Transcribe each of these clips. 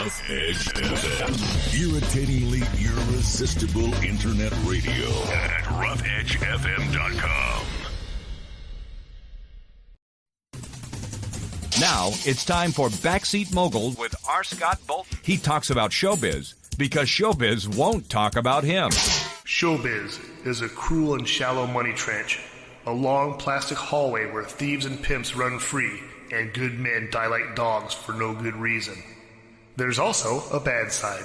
Rough Edge FM. Irritatingly irresistible internet radio at roughedgefm.com. Now it's time for Backseat Mogul with R. Scott Bolton. He talks about showbiz because showbiz won't talk about him. Showbiz is a cruel and shallow money trench, a long plastic hallway where thieves and pimps run free and good men die like dogs for no good reason. There's also a bad side.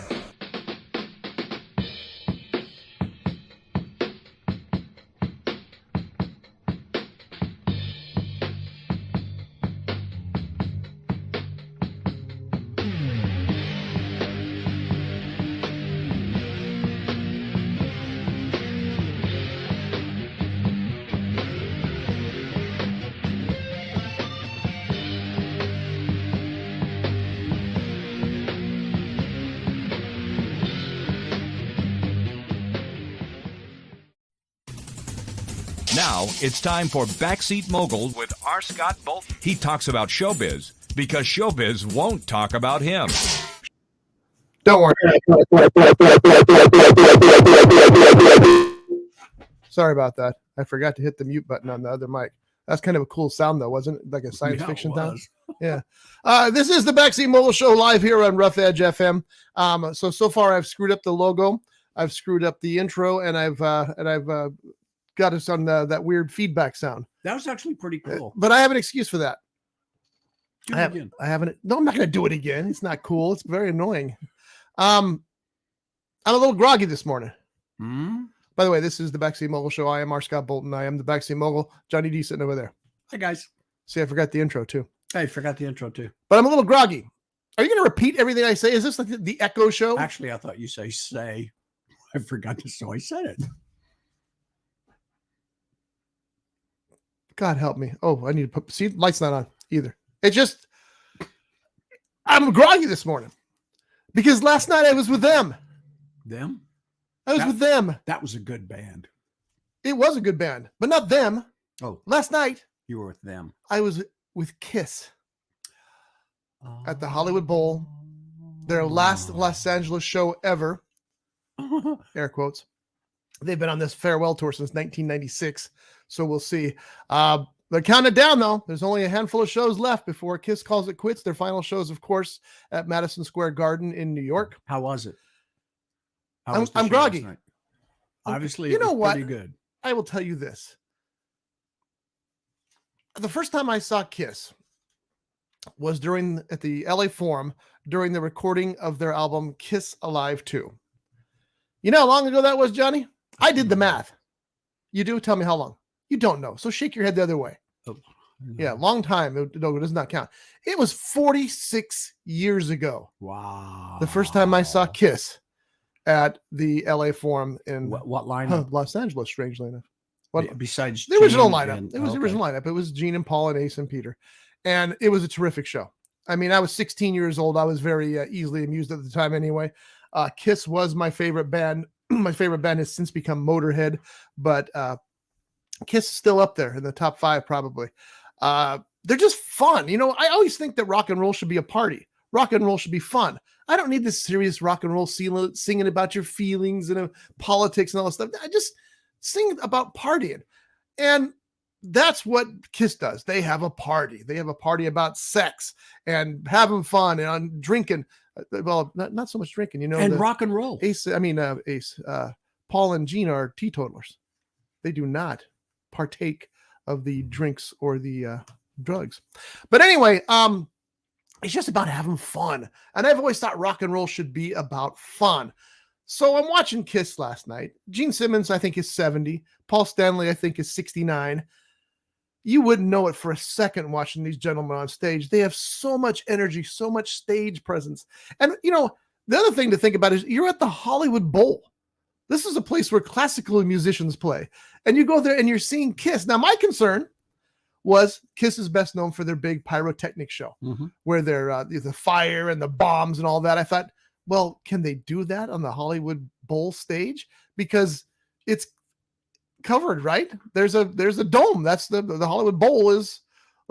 Now it's time for Backseat Mogul with R. Scott Bolton. He talks about showbiz because showbiz won't talk about him. Don't worry. Sorry about that. I forgot to hit the mute button on the other mic. That's kind of a cool sound, though, wasn't it? Like a science fiction sound. Yeah. This is the Backseat Mogul Show live here on Rough Edge FM. So far I've screwed up the logo, I've screwed up the intro, and I've got us on that weird feedback sound. That was actually pretty cool. But I have an excuse for that. Do it again. I haven't. No, I'm not going to do it again. It's not cool. It's very annoying. I'm a little groggy this morning. By the way, this is the Backseat Mogul Show. I am R. Scott Bolton. I am the Backseat Mogul. Johnny D sitting over there. Hi, guys. See, I forgot the intro too. I forgot the intro too. But I'm a little groggy. Are you going to repeat everything I say? Is this like the echo show? Actually, I thought you say. I forgot to, so I said it. God help me. Oh, I need to put, see, light's not on either. It just, I'm groggy this morning because last night I was with them. Them? I was with them. That was a good band. It was a good band, but not them. Oh, last night you were with them. I was with Kiss at the Hollywood Bowl, their last Los Angeles show ever. Air quotes. They've been on this farewell tour since 1996, so we'll see. They're counting down, though. There's only a handful of shows left before Kiss calls it quits. Their final shows, of course, at Madison Square Garden in New York. How was it? I'm groggy. Obviously, you know what? Pretty good. I will tell you this. The first time I saw Kiss was at the LA Forum during the recording of their album Kiss Alive 2. You know how long ago that was, Johnny? I did the math. You do? Tell me how long. You don't know. So shake your head the other way. Oh, yeah, long time. No, it does not count. It was 46 years ago. Wow. The first time I saw Kiss at the LA Forum in what lineup? Los Angeles, strangely enough. What, besides the original Gene lineup? It was the original lineup. It was Gene and Paul and Ace and Peter. And it was a terrific show. I mean, I was 16 years old. I was very easily amused at the time anyway. Kiss was my favorite band. My favorite band has since become Motorhead, but Kiss is still up there in the top 5 probably. They're just fun. You know, I always think that rock and roll should be a party. Rock and roll should be fun. I don't need this serious rock and roll singing about your feelings and politics and all that stuff. I just sing about partying. And that's what Kiss does. They have a party. They have a party about sex and having fun and drinking. Well, not so much drinking, you know. And rock and roll. Paul and Gene are teetotalers. They do not partake of the drinks or the drugs. But anyway, it's just about having fun. And I've always thought rock and roll should be about fun. So I'm watching Kiss last night. Gene Simmons, I think, is 70. Paul Stanley, I think, is 69. You wouldn't know it for a second watching these gentlemen on stage. They have so much energy, so much stage presence. And, you know, the other thing to think about is you're at the Hollywood Bowl. This is a place where classical musicians play. And you go there and you're seeing Kiss. Now, my concern was Kiss is best known for their big pyrotechnic show, where they're the fire and the bombs and all that. I thought, well, can they do that on the Hollywood Bowl stage? Because it's covered, right? There's a dome. That's the Hollywood Bowl is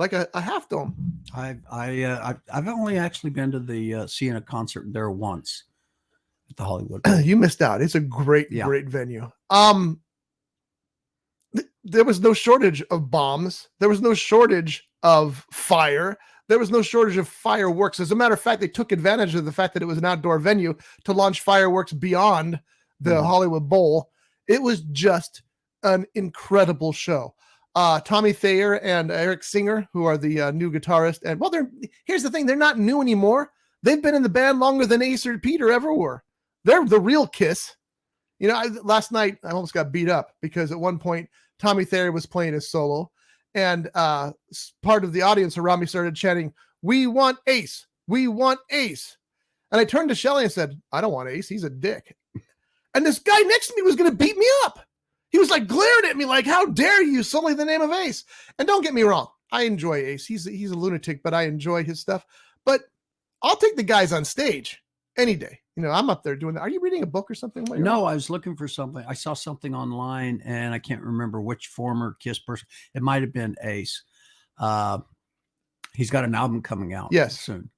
like a half dome. I've only actually been to the seeing a concert there once at the Hollywood Bowl. You missed out. It's a great venue. There was no shortage of bombs. There was no shortage of fire. There was no shortage of fireworks. As a matter of fact, they took advantage of the fact that it was an outdoor venue to launch fireworks beyond the Hollywood Bowl. It was just an incredible show. Tommy Thayer and Eric Singer, who are the new guitarist, and here's the thing, they're not new anymore. They've been in the band longer than Ace or Peter ever were. They're the real Kiss. You know, last night I almost got beat up because at one point Tommy Thayer was playing his solo, and part of the audience around me started chanting, "We want Ace! We want Ace!" And I turned to Shelley and said, "I don't want Ace. He's a dick." And this guy next to me was going to beat me up. He was like glaring at me like, "How dare you sully the name of Ace?" And don't get me wrong, I enjoy Ace. He's a lunatic, but I enjoy his stuff. But I'll take the guys on stage any day. You know, I'm up there doing that. Are you reading a book or something? No, I was looking for something. I saw something online, and I can't remember which former Kiss person. It might have been Ace. He's got an album coming out soon.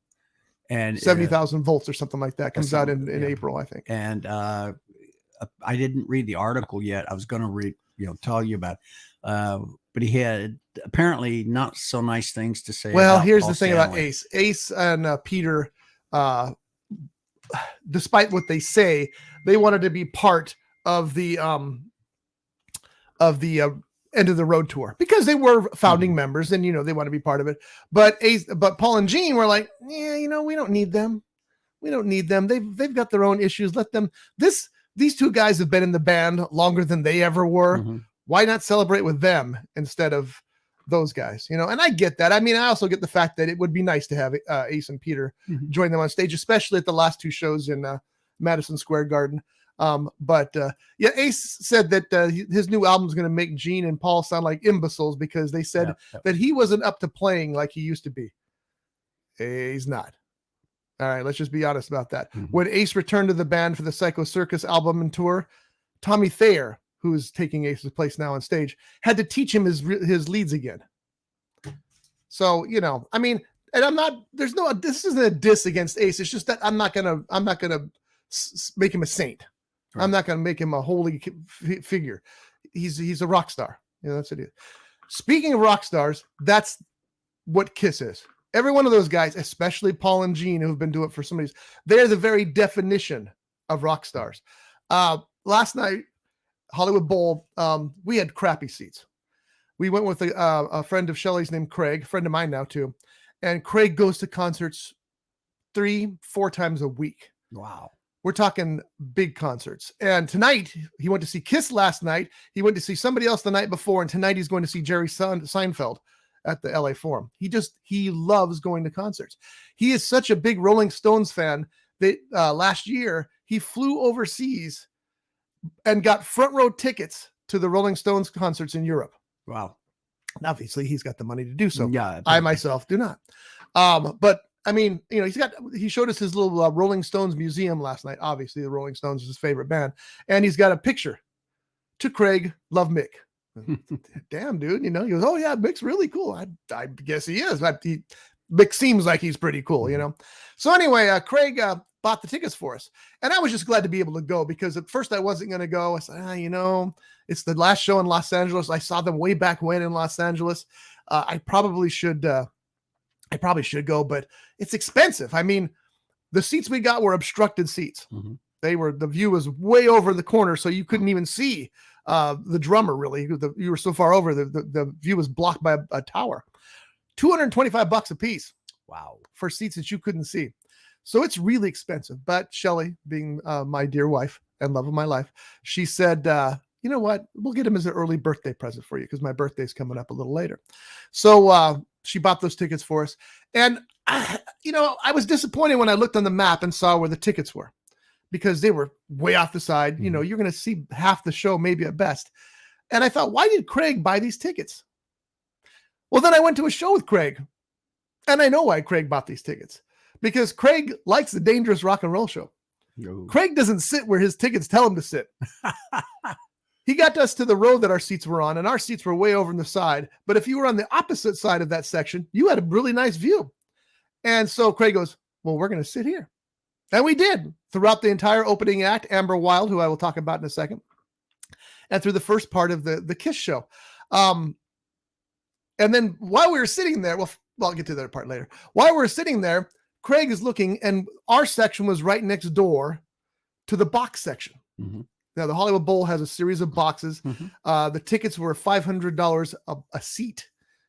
And 70,000 volts or something like that comes out in April, I think. And I didn't read the article yet. I was going to read, tell you about it. But he had apparently not so nice things to say. Well, here's Paul the thing Stanley. about Ace and Peter, despite what they say, they wanted to be part of the end of the road tour because they were founding members and, they want to be part of it. But Paul and Gene were like, we don't need them. We don't need them. They've got their own issues. Let them, these two guys have been in the band longer than they ever were. Mm-hmm. Why not celebrate with them instead of those guys? And I get that. I mean, I also get the fact that it would be nice to have Ace and Peter join them on stage, especially at the last two shows in Madison Square Garden. But Ace said that his new album is going to make Gene and Paul sound like imbeciles because they said that he wasn't up to playing like he used to be. He's not. All right, let's just be honest about that. Mm-hmm. When Ace returned to the band for the Psycho Circus album and tour, Tommy Thayer, who is taking Ace's place now on stage, had to teach him his leads again. So, I mean, and this isn't a diss against Ace. It's just that I'm not going to make him a saint. Right. I'm not going to make him a holy figure. He's a rock star. That's what it is. Speaking of rock stars, that's what Kiss is. Every one of those guys, especially Paul and Gene, who've been doing it for some years, they're the very definition of rock stars. Last night, Hollywood Bowl, we had crappy seats. We went with a friend of Shelley's named Craig, a friend of mine now too. And Craig goes to concerts 3-4 times a week. Wow. We're talking big concerts. And tonight, he went to see Kiss last night. He went to see somebody else the night before. And tonight he's going to see Jerry Seinfeld at the LA Forum. He loves going to concerts. He is such a big Rolling Stones fan that last year he flew overseas and got front row tickets to the Rolling Stones concerts in Europe. Wow. Obviously he's got the money to do so. Yeah. I myself do not. But I mean, he showed us his little Rolling Stones museum last night. Obviously the Rolling Stones is his favorite band. And he's got a picture to Craig, love Mick. Damn, dude. He goes, "Oh yeah, Mick's really cool." I guess he is. Mick seems like he's pretty cool, So anyway, Craig bought the tickets for us, and I was just glad to be able to go because at first I wasn't going to go. I said, it's the last show in Los Angeles. I saw them way back when in Los Angeles. I probably should go, but it's expensive. I mean, the seats we got were obstructed seats. Mm-hmm. The view was way over the corner, so you couldn't even see the drummer really. You were so far over, the view was blocked by a tower. $225 a piece. Wow. For seats that you couldn't see. So it's really expensive. But Shelley, being my dear wife and love of my life, she said, you know what? We'll get him as an early birthday present for you because my birthday's coming up a little later. So she bought those tickets for us. And, I was disappointed when I looked on the map and saw where the tickets were because they were way off the side. Mm-hmm. You're going to see half the show, maybe at best. And I thought, why did Craig buy these tickets? Well, then I went to a show with Craig. And I know why Craig bought these tickets. Because Craig likes the Dangerous Rock and Roll Show. No. Craig doesn't sit where his tickets tell him to sit. he got us to the row that our seats were on, and our seats were way over on the side. But if you were on the opposite side of that section, you had a really nice view. And so Craig goes, well, we're going to sit here. And we did throughout the entire opening act, Amber Wild, who I will talk about in a second, and through the first part of the Kiss show. And then while we were sitting there, well, I'll get to that part later. While we were sitting there, Craig is looking, and our section was right next door to the box section. Mm-hmm. Now, the Hollywood Bowl has a series of boxes. Mm-hmm. The tickets were $500 a seat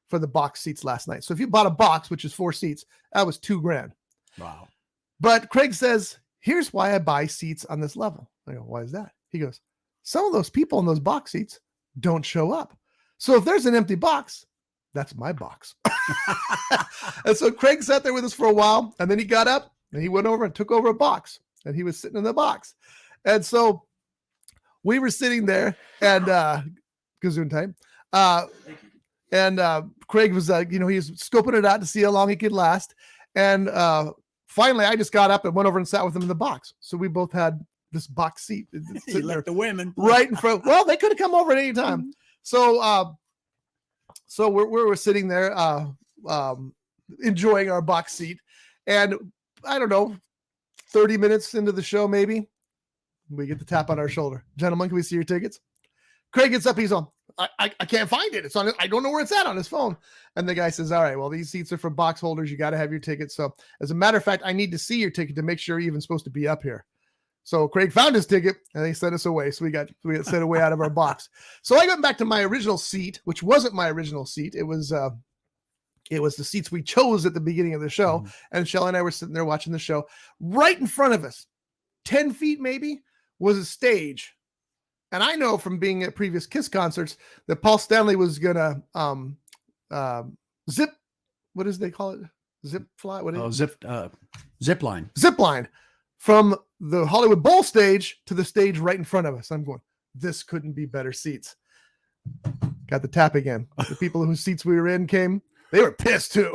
for the box seats last night. So if you bought a box, which is 4 seats, that was $2,000. Wow. But Craig says, here's why I buy seats on this level. I go, why is that? He goes, some of those people in those box seats don't show up. So if there's an empty box, that's my box. And so Craig sat there with us for a while, and then he got up and he went over and took over a box, and he was sitting in the box. And so we were sitting there, and Gazoon time. And Craig was, he was scoping it out to see how long he could last. And finally, I just got up and went over and sat with him in the box. So we both had this box seat. You let the women right in front. Well, they could have come over at any time. So we're sitting there enjoying our box seat. And I don't know, 30 minutes into the show, maybe, we get the tap on our shoulder. Gentlemen, can we see your tickets? Craig gets up. He's on. I can't find it. It's on. I don't know where it's at on his phone. And the guy says, all right, well, these seats are for box holders. You got to have your ticket. So as a matter of fact, I need to see your ticket to make sure you're even supposed to be up here. So Craig found his ticket and they sent us away. So we got sent away out of our box. So I got back to my original seat, which wasn't my original seat. It was the seats we chose at the beginning of the show. Mm-hmm. And Shelley and I were sitting there watching the show. Right in front of us, 10 feet maybe, was a stage. And I know from being at previous Kiss concerts that Paul Stanley was going to zip, what does they call it? Zip fly? What is it? Zip line. Zip line from the Hollywood Bowl stage to the stage right in front of us. I'm going, this couldn't be better seats. Got the tap again. The people whose seats we were in came. They were pissed too.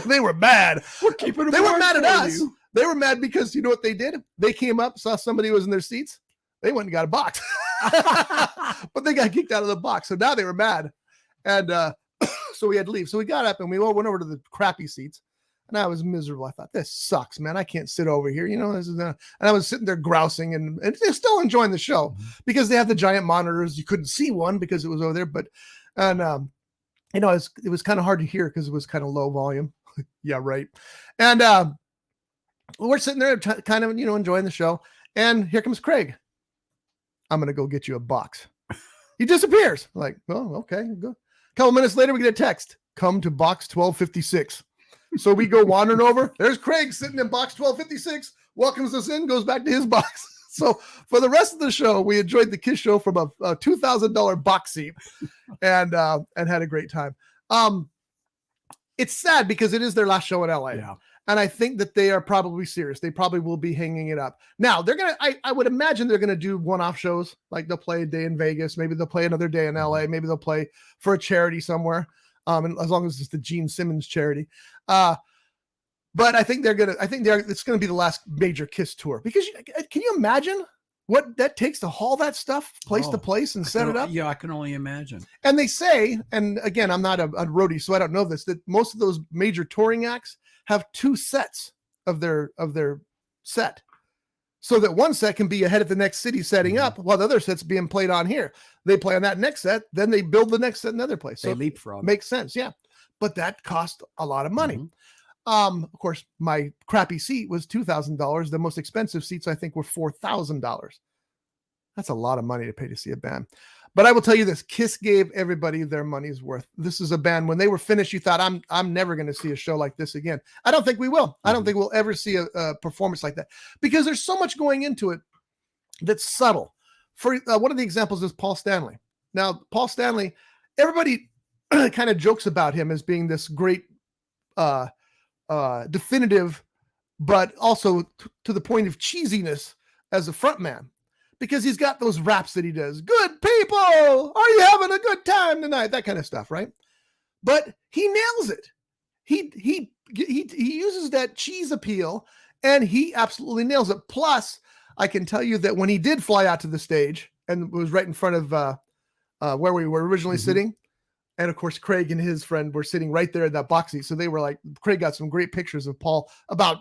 They were mad. They were mad at us. They were mad because you know what they did? They came up, saw somebody who was in their seats. They went and got a box. But they got kicked out of the box. So now they were mad. And so we had to leave. So we got up and we all went over to the crappy seats. And I was miserable. I thought, this sucks, man. I can't sit over here. This is and I was sitting there grousing and they're still enjoying the show because they have the giant monitors. You couldn't see one because it was over there. But, it was kind of hard to hear because it was kind of low volume. Yeah, right. And we're sitting there kind of, enjoying the show. And here comes Craig. I'm going to go get you a box. He disappears. Like, oh, okay. Go. A couple minutes later, we get a text. Come to box 1256. So we go wandering over. There's Craig sitting in box 1256, welcomes us in, goes back to his box. So for the rest of the show, we enjoyed the Kiss show from a $2,000 box seat and had a great time. It's sad because it is their last show in LA. Yeah. And I think that they are probably serious. They probably will be hanging it up. Now, they're going to, I would imagine they're going to do one-off shows. Like they'll play a day in Vegas. Maybe they'll play another day in LA. Maybe they'll play for a charity somewhere. And as long as it's the Gene Simmons charity. But I think it's going to be the last major Kiss tour. Because can you imagine what that takes to haul that stuff place to place and set it up? Yeah, I can only imagine. And they say, and again, I'm not a roadie, so I don't know this, that most of those major touring acts have 2 sets of their set, so that one set can be ahead of the next city setting up while the other set's being played on here. They play on that next set, then they build the next set in another place. So they leapfrog. Makes sense, yeah. But that cost a lot of money. Of course, my crappy seat was $2,000. The most expensive seats, I think, were $4,000. That's a lot of money to pay to see a band. But I will tell you this, Kiss gave everybody their money's worth. This is a band, when they were finished, you thought, I'm never going to see a show like this again. I don't think we will. I don't think we'll ever see a performance like that because there's so much going into it that's subtle. For one of the examples is Paul Stanley. Now, Paul Stanley, everybody kind of jokes about him as being this great definitive, but also to the point of cheesiness as a front man. Because he's got those raps that he does. Good people, are you having a good time tonight? That kind of stuff, right? But he nails it. He uses that cheese appeal, and he absolutely nails it. Plus, I can tell you that when he did fly out to the stage and it was right in front of where we were originally sitting. And of course, Craig and his friend were sitting right there in that box seat. So they were like, Craig got some great pictures of Paul about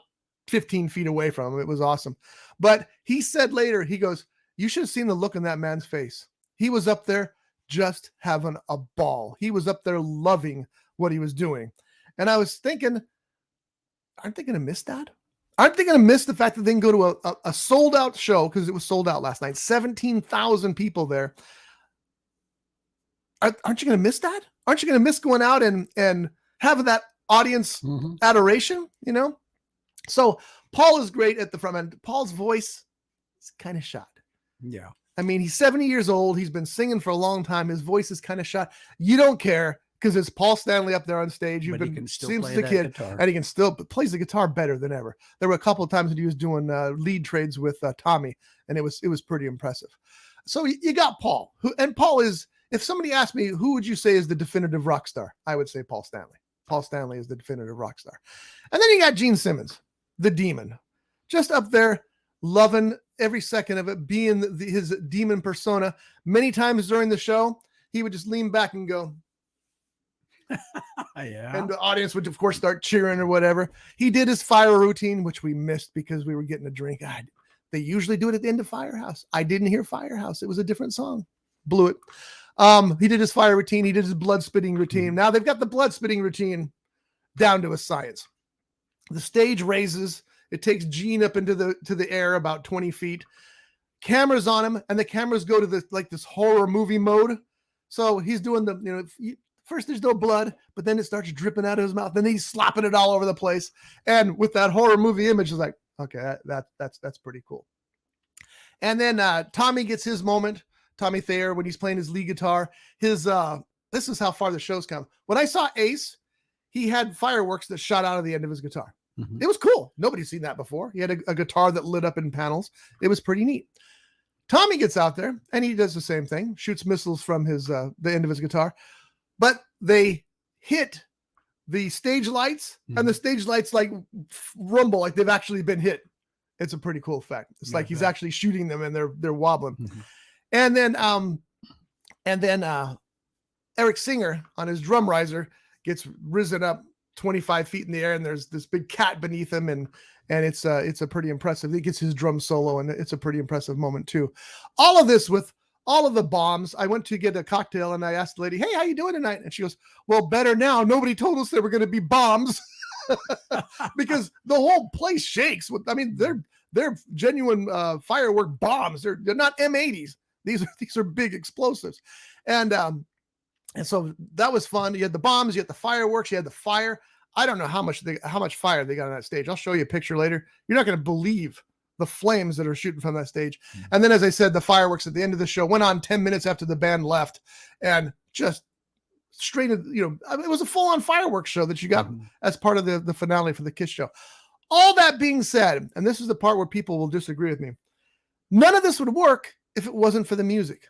15 feet away from him. It was awesome. But he said later, he goes, you should have seen the look in that man's face. He was up there just having a ball. He was up there loving what he was doing. And I was thinking, aren't they going to miss that? Aren't they going to miss the fact that they can go to a sold out show? Because it was sold out last night, 17,000 people there. Aren't you going to miss that? Aren't you going to miss going out and having that audience adoration, you know? So Paul is great at the front end. Paul's voice is kind of shot. Yeah. I mean, he's 70 years old. He's been singing for a long time. His voice is kind of shot. You don't care because it's Paul Stanley up there on stage. You've been seems the kid, guitar. And he can still plays the guitar better than ever. There were a couple of times when he was doing lead trades with Tommy, and it was pretty impressive. So you got Paul, and Paul is. If somebody asked me, who would you say is the definitive rock star? I would say Paul Stanley. Paul Stanley is the definitive rock star. And then you got Gene Simmons, the demon, just up there loving every second of it, being his demon persona. Many times during the show, he would just lean back and go, yeah. And the audience would, of course, start cheering or whatever. He did his fire routine, which we missed because we were getting a drink. They usually do it at the end of Firehouse. I didn't hear Firehouse. It was a different song. Blew it. He did his fire routine. He did his blood spitting routine. Now they've got the blood spitting routine down to a science. The stage raises. It takes Gene up into the air about 20 feet. Cameras on him, and the cameras go to this horror movie mode. So he's doing first there's no blood, but then it starts dripping out of his mouth. Then he's slapping it all over the place. And with that horror movie image, it's like, okay, that's pretty cool. And then Tommy gets his moment. Tommy Thayer, when he's playing his lead guitar, this is how far the show's come. When I saw Ace, he had fireworks that shot out of the end of his guitar. It was cool. Nobody's seen that before. He had a guitar that lit up in panels. It was pretty neat. Tommy gets out there and he does the same thing, shoots missiles from the end of his guitar, but they hit the stage lights and the stage lights like rumble, like they've actually been hit. It's a pretty cool effect. It's like he's actually shooting them and they're wobbling. And then Eric Singer on his drum riser gets risen up 25 feet in the air, and there's this big cat beneath him, and it's a pretty impressive. He gets his drum solo, and it's a pretty impressive moment too. All of this with all of the bombs. I went to get a cocktail, and I asked the lady, "Hey, how you doing tonight?" And she goes, "Well, better now. Nobody told us there were going to be bombs." Because the whole place shakes. I mean, they're genuine firework bombs. They're not M80s. These are big explosives. And so that was fun. You had the bombs, you had the fireworks, you had the fire. I don't know how much fire they got on that stage. I'll show you a picture later. You're not going to believe the flames that are shooting from that stage. And then, as I said, the fireworks at the end of the show went on 10 minutes after the band left, and just straight, it was a full-on fireworks show that you got as part of the finale for the Kiss show. All that being said, and this is the part where people will disagree with me, none of this would work if it wasn't for the music.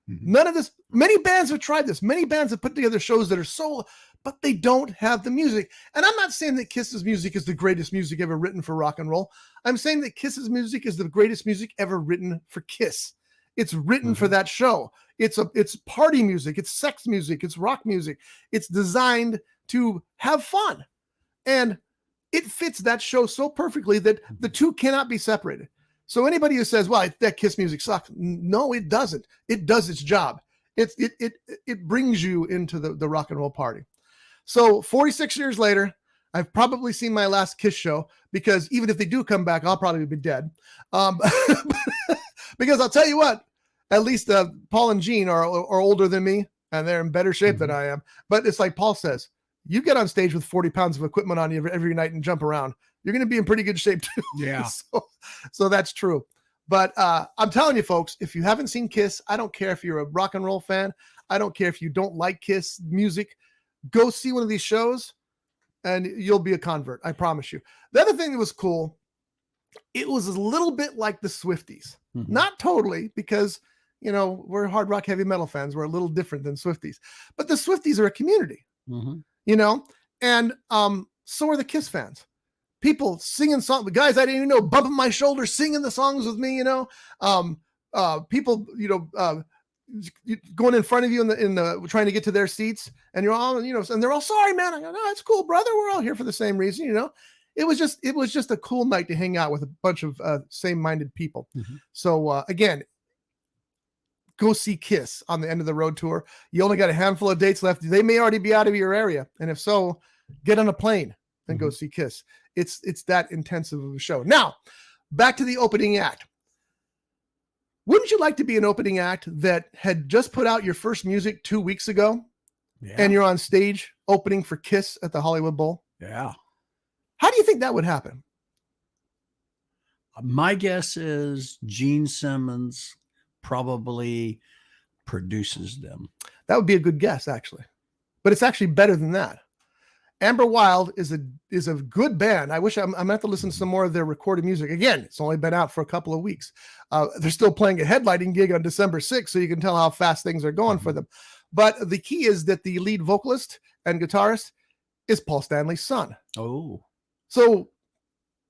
None of this. Many bands have tried this. Many bands have put together shows that are but they don't have the music. And I'm not saying that Kiss's music is the greatest music ever written for rock and roll. I'm saying that Kiss's music is the greatest music ever written for Kiss. It's written for that show. It's party music. It's sex music. It's rock music. It's designed to have fun. And it fits that show so perfectly that the two cannot be separated. So anybody who says, well, that Kiss music sucks. No, it doesn't. It does its job. It brings you into the rock and roll party. So 46 years later, I've probably seen my last Kiss show, because even if they do come back, I'll probably be dead. Because I'll tell you what, at least Paul and Gene are older than me, and they're in better shape than I am. But it's like Paul says, you get on stage with 40 pounds of equipment on you every night and jump around, you're going to be in pretty good shape too. Yeah. So that's true. But I'm telling you, folks, if you haven't seen Kiss, I don't care if you're a rock and roll fan. I don't care if you don't like Kiss music. Go see one of these shows and you'll be a convert. I promise you. The other thing that was cool, it was a little bit like the Swifties. Not totally, because, we're hard rock, heavy metal fans. We're a little different than Swifties. But the Swifties are a community, and so are the Kiss fans. People singing songs, the guys I didn't even know, bumping my shoulder, singing the songs with me, people, going in front of you in the trying to get to their seats, and you're all, and they're all sorry, man. I go, no, it's cool, brother. We're all here for the same reason, It was just a cool night to hang out with a bunch of same-minded people. Mm-hmm. So again, go see Kiss on the End of the Road tour. You only got a handful of dates left. They may already be out of your area, and if so, get on a plane and go see Kiss. It's that intensive of a show. Now, back to the opening act. Wouldn't you like to be an opening act that had just put out your first music 2 weeks ago, and you're on stage opening for Kiss at the Hollywood Bowl? Yeah. How do you think that would happen? My guess is Gene Simmons probably produces them. That would be a good guess, actually. But it's actually better than that. Amber Wild is a good band. I wish I'm going to have to listen to some more of their recorded music. Again, it's only been out for a couple of weeks. They're still playing a headlining gig on December 6th, so you can tell how fast things are going for them. But the key is that the lead vocalist and guitarist is Paul Stanley's son. Oh. So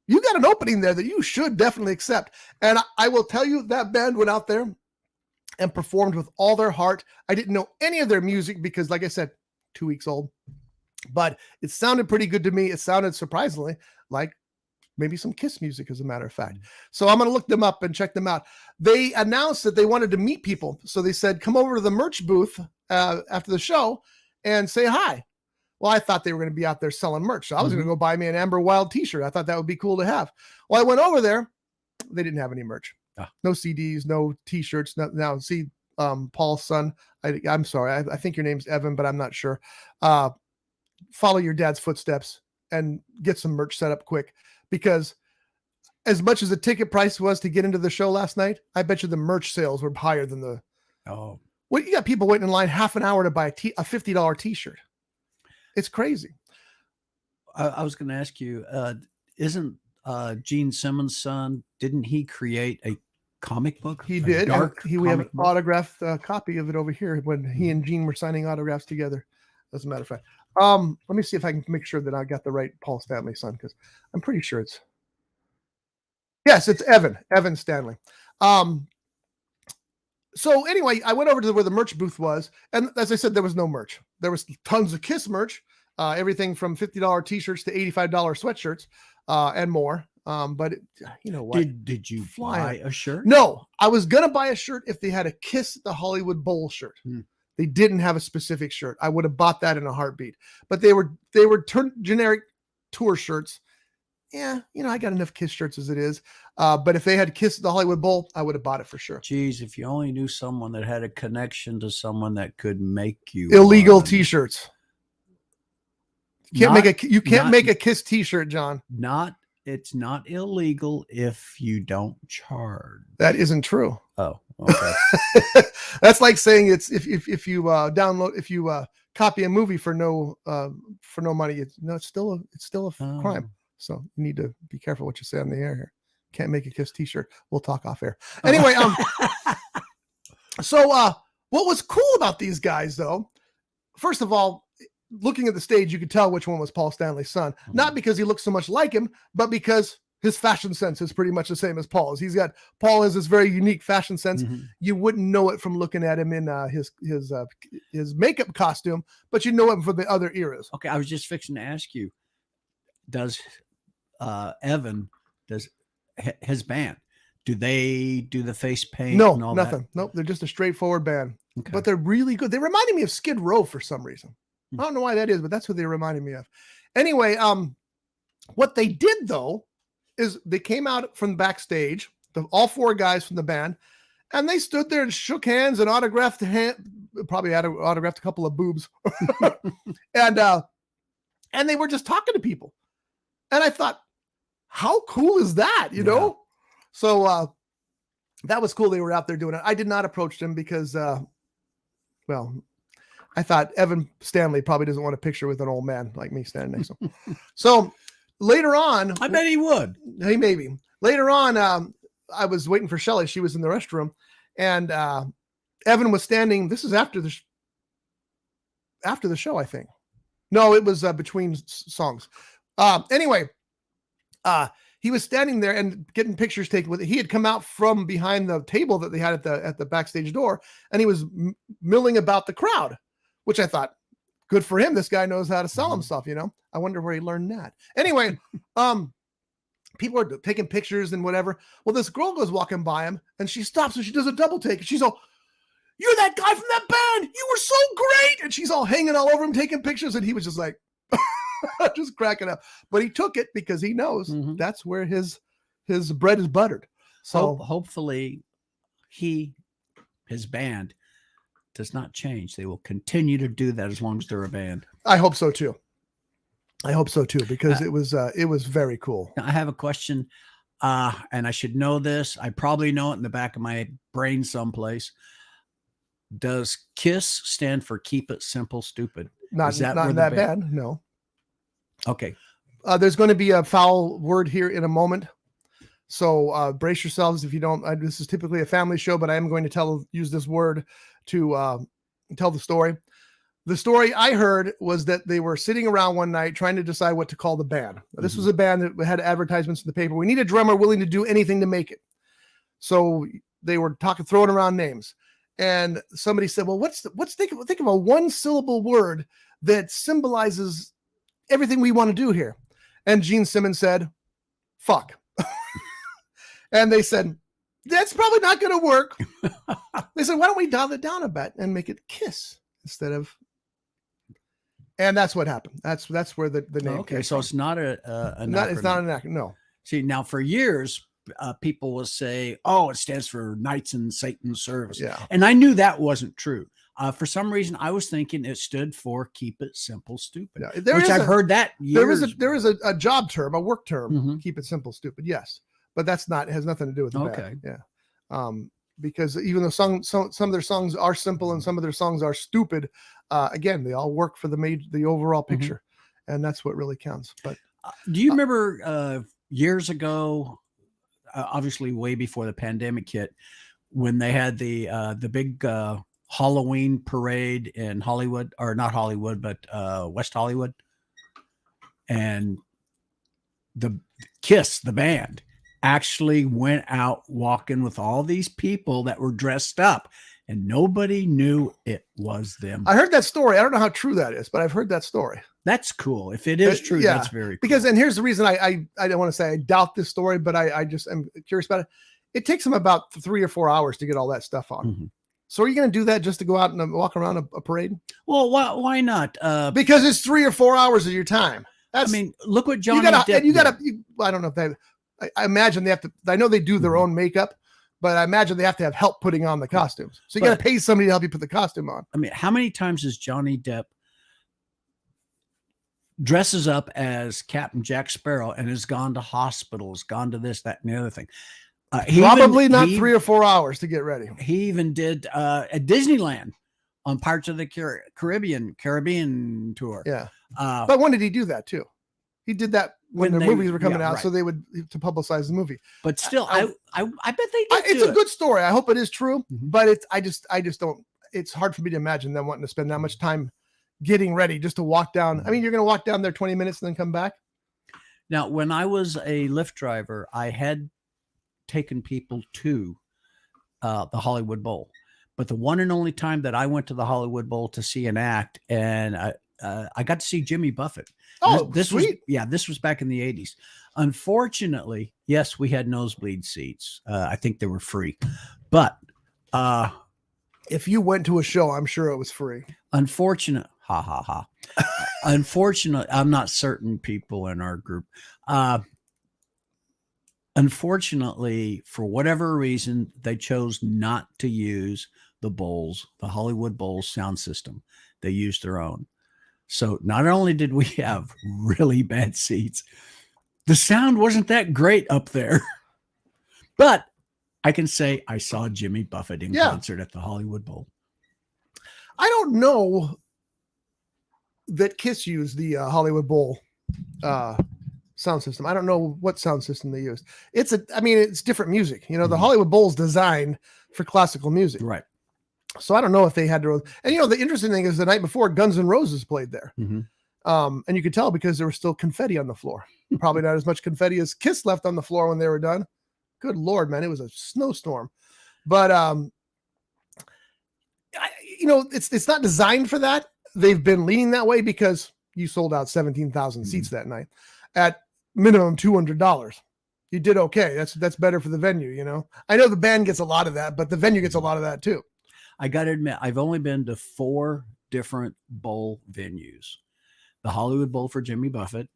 you got an opening there that you should definitely accept. And I will tell you, that band went out there and performed with all their heart. I didn't know any of their music because, like I said, 2 weeks old. But it sounded pretty good to me. It sounded surprisingly like maybe some Kiss music, as a matter of fact. So I'm going to look them up and check them out. They announced that they wanted to meet people. So they said, come over to the merch booth after the show and say hi. Well, I thought they were going to be out there selling merch. So I was going to go buy me an Amber Wild t-shirt. I thought that would be cool to have. Well, I went over there. They didn't have any merch. No CDs, no t-shirts. Now, see, Paul's son, I'm sorry. I think your name's Evan, but I'm not sure. Follow your dad's footsteps and get some merch set up quick, because as much as the ticket price was to get into the show last night, I bet you the merch sales were higher than the. Oh, well, you got people waiting in line half an hour to buy a $50 t-shirt. It's crazy. I was going to ask you, isn't Gene Simmons' son, didn't he create a comic book? He did. We have an autographed copy of it over here when he and Gene were signing autographs together, as a matter of fact. Let me see if I can make sure that I got the right Paul Stanley son, because I'm pretty sure it's. Yes, it's Evan Stanley. So anyway, I went over to where the merch booth was, and as I said, there was no merch. There was tons of Kiss merch, everything from $50 t-shirts to $85 sweatshirts, and more. But you know what? Did you buy a shirt? No, I was gonna buy a shirt if they had a Kiss at the Hollywood Bowl shirt. They didn't have a specific shirt. I would have bought that in a heartbeat. But they were generic tour shirts. Yeah, I got enough Kiss shirts as it is. But if they had Kiss at the Hollywood Bowl, I would have bought it for sure. Geez, if you only knew someone that had a connection to someone that could make you illegal t-shirts. You can't make a Kiss t-shirt, John. It's not illegal if you don't charge. That isn't true. Oh, okay. That's like saying it's if you copy a movie for no money, it's still a crime. So you need to be careful what you say on the air here. Can't make a Kiss t-shirt. We'll talk off air. Anyway, so what was cool about these guys, though, first of all, looking at the stage, you could tell which one was Paul Stanley's son. Not because he looks so much like him, but because his fashion sense is pretty much the same as Paul's. Paul has this very unique fashion sense. You wouldn't know it from looking at him in his makeup costume, but you know him from the other eras. Okay, I was just fixing to ask you, does Evan, his band, do they do the face paint? No, and all nothing. That? Nope, they're just a straightforward band. Okay. But they're really good. They reminded me of Skid Row for some reason. I don't know why that is, but that's who they reminded me of. Anyway, what they did, though, is they came out from backstage, all four guys from the band, and they stood there and shook hands and autographed probably autographed a couple of boobs. and they were just talking to people. And I thought, how cool is that, you know? So that was cool. They were out there doing it. I did not approach them because, I thought Evan Stanley probably doesn't want a picture with an old man like me standing next to him. So later on, I bet he would. Hey, maybe. Later on, I was waiting for Shelley. She was in the restroom, and Evan was standing. This is after the show, I think. No, it was between songs. Anyway, he was standing there and getting pictures taken with it. He had come out from behind the table that they had at the backstage door, and he was milling about the crowd, which I thought, good for him. This guy knows how to sell himself, you know. I wonder where he learned that. Anyway, people are taking pictures and whatever. Well, this girl goes walking by him, and she stops and she does a double take. She's all, "You're that guy from that band. You were so great." And she's all hanging all over him, taking pictures, and he was just like, just cracking up. But he took it because he knows that's where his bread is buttered. So hopefully his band does not change. They will continue to do that as long as they're a band. I hope so too. Because it was very cool. I have a question, and I should know this. I probably know it in the back of my brain someplace. Does KISS stand for Keep It Simple Stupid? Not that bad. No. Okay. There's going to be a foul word here in a moment. So brace yourselves if you don't. This is typically a family show, but I am going to use this word to tell the story. The story I heard was that they were sitting around one night trying to decide what to call the band. This was a band that had advertisements in the paper. We need a drummer willing to do anything to make it. So they were throwing around names. And somebody said, well, think of a one syllable word that symbolizes everything we want to do here. And Gene Simmons said, fuck. And they said, that's probably not going to work. They said, why don't we dial it down a bit and make it KISS instead of. And that's what happened. That's where the name. Okay. So it's not it's not an acronym. No. See, now for years, people will say, oh, it stands for Knights in Satan's Service. Yeah. And I knew that wasn't true. For some reason, I was thinking it stood for Keep It Simple Stupid, which I've heard that years. There is a job term, a work term, Keep It Simple Stupid. Yes. But it has nothing to do with the band. Yeah. Because even though some of their songs are simple and some of their songs are stupid, again, they all work for the overall picture. And that's what really counts. But do you remember years ago, obviously way before the pandemic hit, when they had the big Halloween parade in Hollywood, or not Hollywood, but West Hollywood, and the KISS, the band, actually went out walking with all these people that were dressed up, and nobody knew it was them. I heard that story. I don't know how true that is, but I've heard that story. That's cool. If it is true, that's very cool. Because, and here's the reason I don't want to say I doubt this story, but I just am curious about it. It takes them about 3 or 4 hours to get all that stuff on. So are you going to do that just to go out and walk around a parade? Well, why not? Because it's 3 or 4 hours of your time. Look what Johnny Depp I don't know if I imagine they have to, I know they do their own makeup, but I imagine they have to have help putting on the costumes. So you got to pay somebody to help you put the costume on. I mean, how many times has Johnny Depp dresses up as Captain Jack Sparrow and has gone to hospitals, gone to this, that, and the other thing? Probably not 3 or 4 hours to get ready. He even did at Disneyland on parts of the Caribbean tour. Yeah. But when did he do that too? He did that when the movies were coming out, so they would to publicize the movie. But still, I bet they did. It's a good story. I hope it is true, but I just don't. It's hard for me to imagine them wanting to spend that much time getting ready just to walk down. I mean, you're going to walk down there 20 minutes and then come back. Now, when I was a Lyft driver, I had taken people to the Hollywood Bowl, but the one and only time that I went to the Hollywood Bowl to see an act, and I got to see Jimmy Buffett. Oh, this sweet. This was back in the 80s. Unfortunately, yes, we had nosebleed seats. I think they were free, but if you went to a show, I'm sure it was free. Unfortunately, I'm not certain people in our group. Unfortunately, for whatever reason, they chose not to use the Hollywood Bowl's sound system. They used their own. So not only did we have really bad seats, the sound wasn't that great up there. But I can say I saw Jimmy Buffett in concert at the Hollywood Bowl. I don't know that KISS used the Hollywood Bowl sound system. I don't know what sound system they used. It's different music. You know, the Hollywood Bowl's designed for classical music. Right. So I don't know if they had to. And, you know, the interesting thing is the night before Guns N' Roses played there. And you could tell because there was still confetti on the floor. Probably not as much confetti as Kiss left on the floor when they were done. Good Lord, man. It was a snowstorm. But, it's not designed for that. They've been leaning that way because you sold out 17,000 seats that night at minimum $200. You did okay. That's better for the venue, I know the band gets a lot of that, but the venue gets a lot of that too. I got to admit, I've only been to 4 different bowl venues. The Hollywood Bowl for Jimmy Buffett,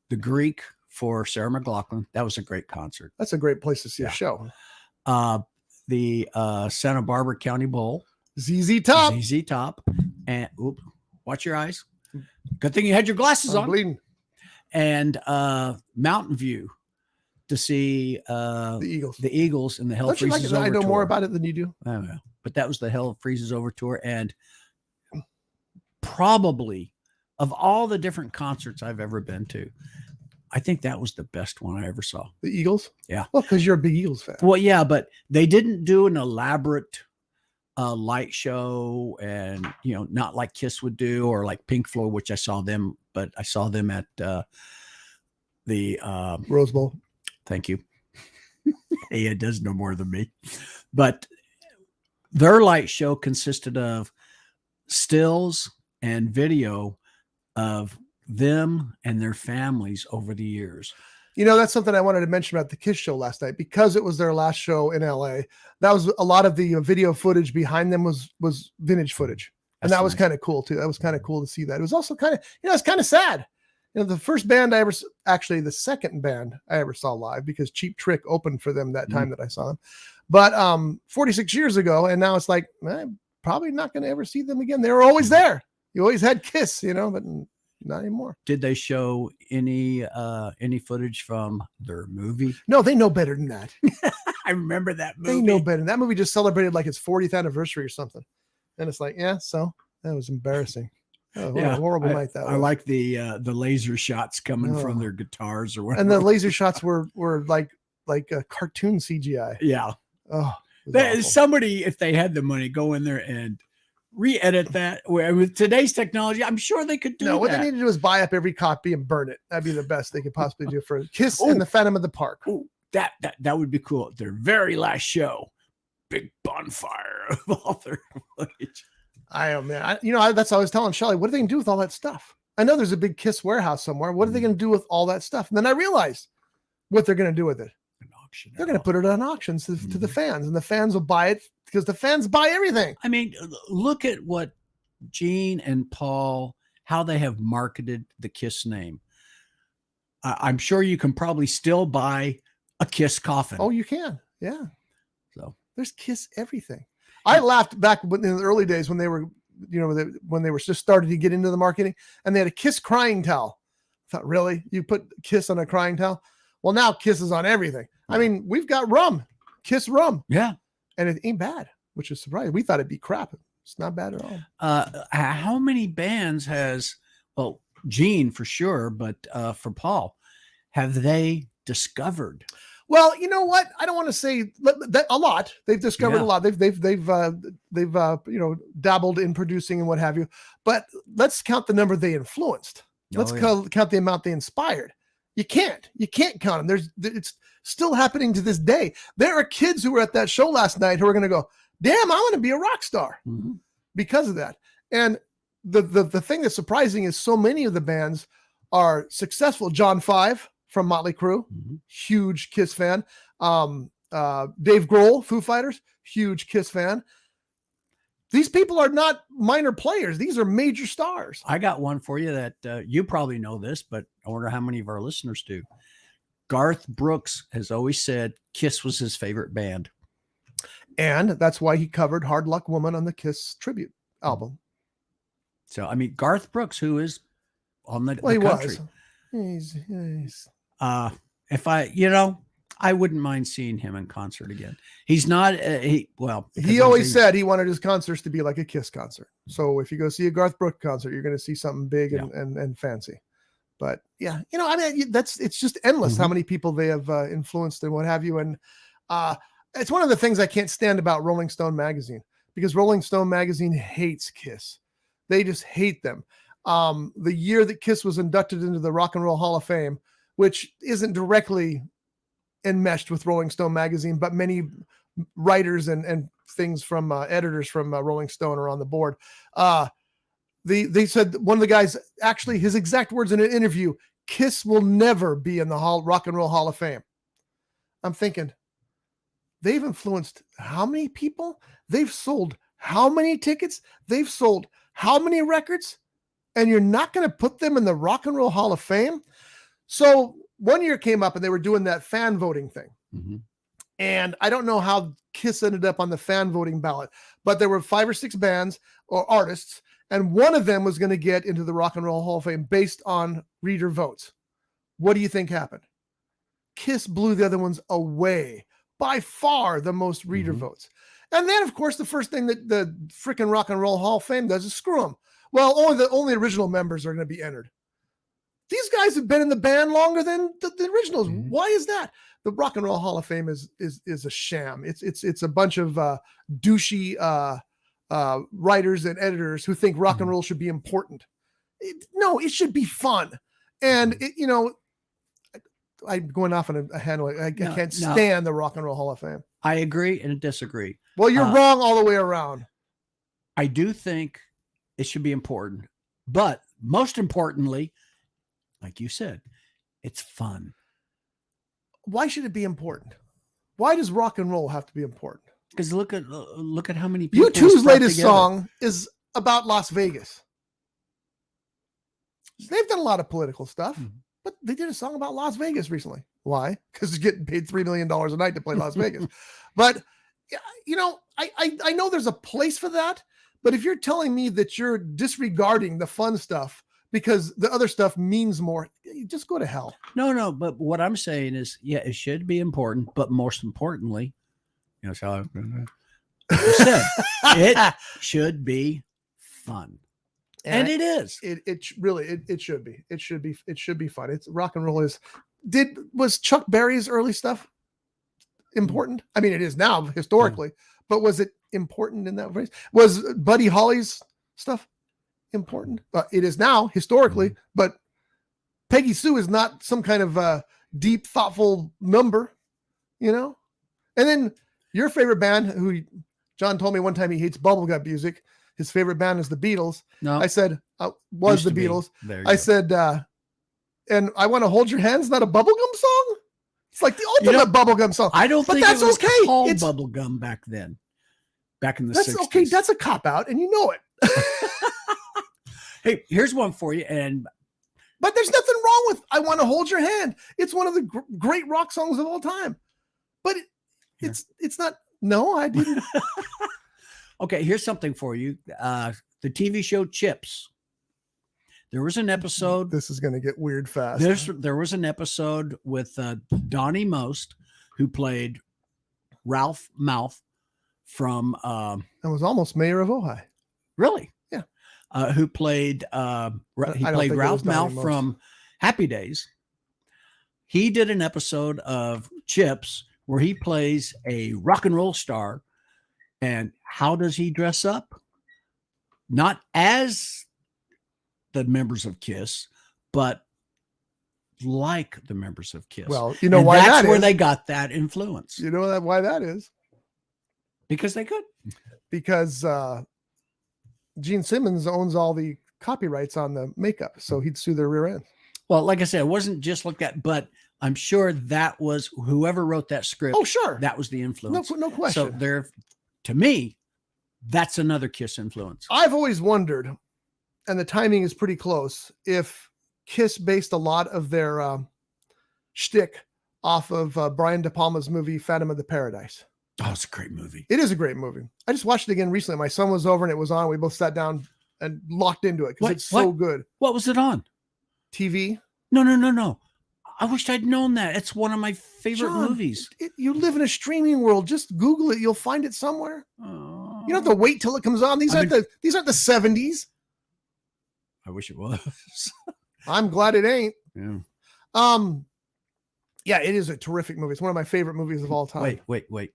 the Greek for Sarah McLachlan. That was a great concert. That's a great place to see a show. The Santa Barbara County Bowl. ZZ Top. ZZ Top. And watch your eyes. Good thing you had your glasses on. Bleeding. And Mountain View to see the Eagles. The Eagles and the Hell Don't you Freezes like Over I know tour. more about it than you do. I don't know. But that was the Hell Freezes Over tour. And probably of all the different concerts I've ever been to, I think that was the best one I ever saw. The Eagles? Yeah. Well, because you're a big Eagles fan. Well, yeah, but they didn't do an elaborate light show and, not like Kiss would do or like Pink Floyd, which I saw them, but I saw them at the Rose Bowl. Thank you. Hey, it does know more than me. But their light show consisted of stills and video of them and their families over the years. That's something I wanted to mention about the Kiss show last night because it was their last show in LA. That was a lot of the video footage behind them was vintage footage. And that was kind of cool too. That was kind of cool to see that. It was also kind of, it's kind of sad. The first band the second band I ever saw live because Cheap Trick opened for them that time that I saw them. But 46 years ago, and now it's like, I'm probably not going to ever see them again. They were always there. You always had Kiss, but not anymore. Did they show any footage from their movie? No, they know better than that. I remember that movie. They know better. That movie just celebrated like its 40th anniversary or something. And it's like, so that was embarrassing. Oh, what a horrible night that was. I like the laser shots coming from their guitars or whatever. And the laser shots were like a cartoon CGI. Yeah. Oh, somebody, if they had the money, go in there and re-edit that. With today's technology, I'm sure they could do that. What they need to do is buy up every copy and burn it. That'd be the best they could possibly do for Kiss and the Phantom of the Park. Oh, that would be cool. Their very last show, big bonfire of all their footage. That's what I was telling Shelly. What are they going to do with all that stuff? I know there's a big Kiss warehouse somewhere. What are they going to do with all that stuff? And then I realized what they're going to do with it. They're going to put it on auctions to the fans, and the fans will buy it because the fans buy everything. I mean, look at what Gene and Paul, how they have marketed the Kiss name. I'm sure you can probably still buy a Kiss coffin. Oh, you can. Yeah. So there's Kiss everything. I laughed back in the early days when they were, when they were just starting to get into the marketing, and they had a Kiss crying towel. I thought, really? You put Kiss on a crying towel? Well, now Kiss is on everything. I mean, we've got rum, Kiss rum. Yeah. And it ain't bad, which is surprising. We thought it'd be crap. It's not bad at all. How many bands Gene for sure, but for Paul, have they discovered? Well, you know what? I don't want to say that a lot. They've discovered a lot. They've dabbled in producing and what have you. But let's count the number they influenced. Let's count the amount they inspired. You can't count them. It's still happening to this day. There are kids who were at that show last night who are going to go, damn, I want to be a rock star because of that. And the thing that's surprising is so many of the bands are successful. John 5 from Motley Crue, huge Kiss fan. Dave Grohl, Foo Fighters, huge Kiss fan. These people are not minor players. These are major stars. I got one for you that you probably know this, but I wonder how many of our listeners do. Garth Brooks has always said Kiss was his favorite band. And that's why he covered Hard Luck Woman on the Kiss tribute album. So, I mean, Garth Brooks, who is on the he country. Was. He's if I wouldn't mind seeing him in concert again. He's not, he always said he wanted his concerts to be like a Kiss concert. So if you go see a Garth Brooks concert, you're going to see something big and fancy. But yeah, it's just endless how many people they have influenced and what have you. And it's one of the things I can't stand about Rolling Stone magazine, because Rolling Stone magazine hates Kiss. They just hate them. the year that Kiss was inducted into the Rock and Roll Hall of Fame, which isn't directly enmeshed with Rolling Stone magazine, but many writers and things from editors from Rolling Stone are on the board. They said one of the guys, actually his exact words in an interview, Kiss will never be in the Rock and Roll Hall of Fame. I'm thinking, they've influenced how many people? They've sold how many tickets? They've sold how many records? And you're not going to put them in the Rock and Roll Hall of Fame? So one year came up and they were doing that fan voting thing. Mm-hmm. And I don't know how Kiss ended up on the fan voting ballot, but there were 5 or 6 bands or artists, and one of them was going to get into the Rock and Roll Hall of Fame based on reader votes. What do you think happened? Kiss blew the other ones away, by far the most reader votes. And then, of course, the first thing that the freaking Rock and Roll Hall of Fame does is screw them. Well, only original members are going to be entered. These guys have been in the band longer than the originals. Mm-hmm. Why is that? The Rock and Roll Hall of Fame is a sham. It's a bunch of douchey writers and editors who think rock and roll should be important. No, it should be fun. And I'm going off on a handle. I can't stand the Rock and Roll Hall of Fame. I agree and disagree. Well, you're wrong all the way around. I do think it should be important, but most importantly, like you said, it's fun. Why should it be important? Why does rock and roll have to be important? Because look at how many people. U2's latest song is about Las Vegas. They've done a lot of political stuff, but they did a song about Las Vegas recently. Why? Because they're getting paid $3 million a night to play Las Vegas. But I know there's a place for that. But if you're telling me that you're disregarding the fun stuff because the other stuff means more, just go to hell. No. But what I'm saying is, yeah, it should be important. But most importantly, so I said, it should be fun. And it is. It really should be. It should be fun. It's rock and roll was Chuck Berry's early stuff important? I mean, it is now historically, but was it important in that way? Was Buddy Holly's stuff important? It is now historically, but Peggy Sue is not some kind of deep, thoughtful number, And then your favorite band, who John told me one time he hates bubblegum music. His favorite band is the Beatles. No, I said, was the Beatles. I said, and I Want to Hold Your Hands, not a bubblegum song? It's like the ultimate bubblegum song. I don't think that's it was okay. called bubblegum back then. Back in the 60s. Okay, that's a cop-out, and you know it. Hey, here's one for you. But there's nothing wrong with I Want to Hold Your Hand. It's one of the great rock songs of all time. But it's not. No, I didn't. Okay, here's something for you. The TV show Chips. There was an episode. This is going to get weird fast. There was an episode with Donnie Most, who played Ralph Mouth from. And was almost mayor of Ojai. Really? Yeah. Who played? He played Ralph Mouth from Happy Days. He did an episode of Chips where he plays a rock and roll star. And how does he dress up? Not as the members of Kiss, but like the members of Kiss. Well, you know why that is. That's where they got that influence. You know why that is? Because they could. Because Gene Simmons owns all the copyrights on the makeup, so he'd sue their rear end. Well, like I said, it wasn't just like that, but I'm sure that was whoever wrote that script. Oh, sure. That was the influence. No question. So to me, that's another Kiss influence. I've always wondered, and the timing is pretty close, if Kiss based a lot of their shtick off of Brian De Palma's movie Phantom of the Paradise. Oh, it's a great movie. It is a great movie. I just watched it again recently. My son was over and it was on. We both sat down and locked into it because it's so good. What was it on? TV? No. I wished I'd known that. It's one of my favorite movies. You live in a streaming world. Just Google it. You'll find it somewhere. Oh. You don't have to wait till it comes on. These aren't the 70s. I wish it was. I'm glad it ain't. Yeah. Yeah, it is a terrific movie. It's one of my favorite movies of all time. Wait.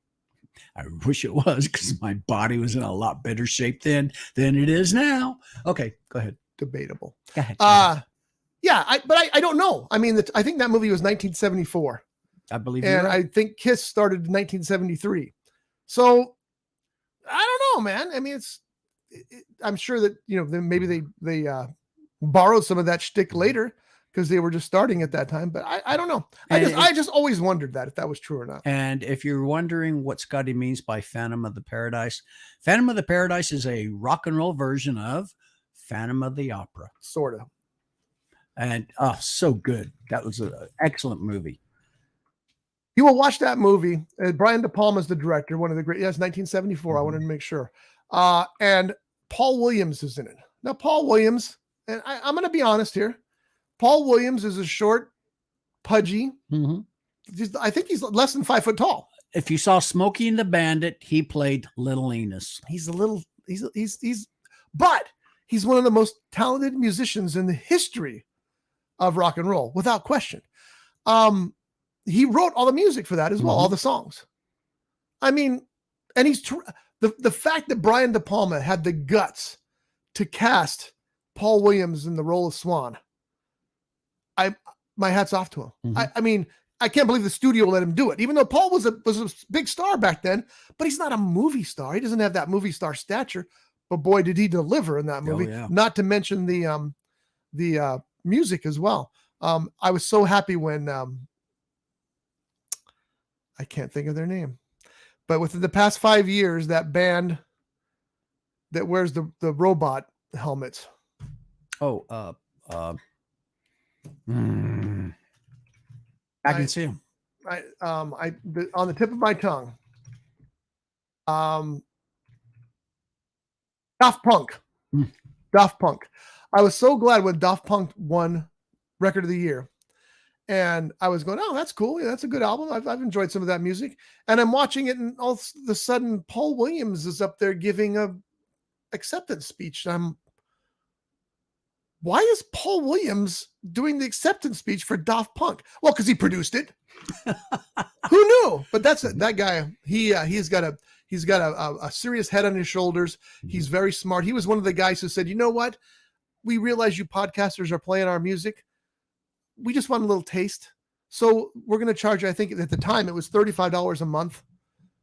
I wish it was, because my body was in a lot better shape then than it is now. Okay, go ahead. debatable. Go ahead. Yeah, I don't know. I mean, I think that movie was 1974. I believe and right. I think Kiss started in 1973. So I don't know, man. I mean, I'm sure that, then maybe they borrowed some of that shtick later because they were just starting at that time. But I don't know. I just always wondered that if that was true or not. And if you're wondering what Scotty means by Phantom of the Paradise is a rock and roll version of Phantom of the Opera. Sort of. And so good. That was an excellent movie. You will watch that movie. Brian De Palma is the director, one of the great. Yes, 1974. I wanted to make sure. And Paul Williams is in it. Now, Paul Williams, and I'm going to be honest here. Paul Williams is a short, pudgy. I think he's less than 5 foot tall. If you saw Smokey and the Bandit, he played Little Enos. But he's one of the most talented musicians in the history of rock and roll, without question. He wrote all the music for that as well, all the songs. I mean, and he's the fact that Brian De Palma had the guts to cast Paul Williams in the role of Swan. My hat's off to him. I mean, I can't believe the studio let him do it, even though Paul was a big star back then, but he's not a movie star. He doesn't have that movie star stature, but boy, did he deliver in that movie. Yeah. Not to mention the music as well. I was so happy when, I can't think of their name, but within the past 5 years, that band that wears the robot helmets. I can see him. On the tip of my tongue. Daft Punk. Daft Punk. I was so glad when Daft Punk won Record of the Year. And I was going, oh, that's cool. Yeah, that's a good album. I've enjoyed some of that music. And I'm watching it, and all of a sudden, Paul Williams is up there giving a acceptance speech. Why is Paul Williams doing the acceptance speech for Daft Punk? Well, because he produced it. Who knew? But that guy. He's got a serious head on his shoulders. He's very smart. He was one of the guys who said, you know what? We realize you podcasters are playing our music. We just want a little taste. So we're going to charge you, I think at the time it was $35 a month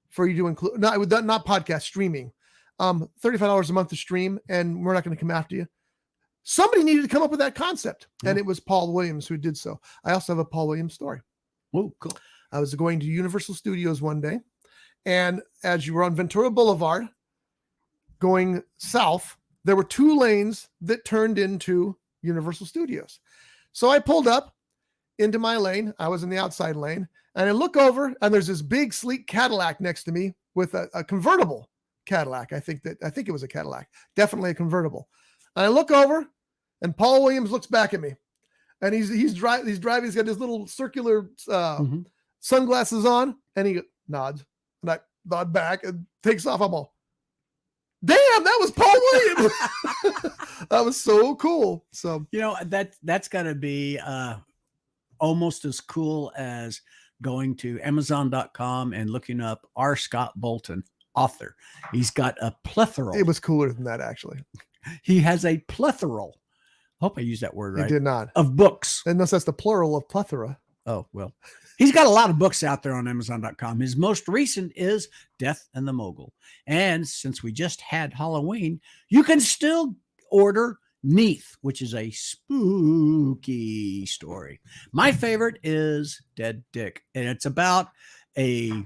for you to include, not podcast streaming, $35 a month to stream, and we're not going to come after you. Somebody needed to come up with that concept, and it was Paul Williams who did so. I also have a Paul Williams story. Oh, cool. I was going to Universal Studios one day, and as you were on Ventura Boulevard going south, there were 2 lanes that turned into Universal Studios. So I pulled up into my lane. I was in the outside lane, and I look over, and there's this big, sleek Cadillac next to me with a convertible Cadillac. I think it was a Cadillac, definitely a convertible. And I look over, and Paul Williams looks back at me, and he's driving. He's got his little circular sunglasses on, and he nods, and I nod back and takes off. I'm all, damn, that was Paul Williams. That was so cool. So, that's got to be almost as cool as going to Amazon.com and looking up R. Scott Bolton, author. He's got a plethora. It was cooler than that, actually. He has a plethora. Hope I used that word right. You did not. Of books. Unless that's the plural of plethora. Oh, well. He's got a lot of books out there on Amazon.com. His most recent is Death and the Mogul. And since we just had Halloween, you can still order Neath, which is a spooky story. My favorite is Dead Dick, and it's about a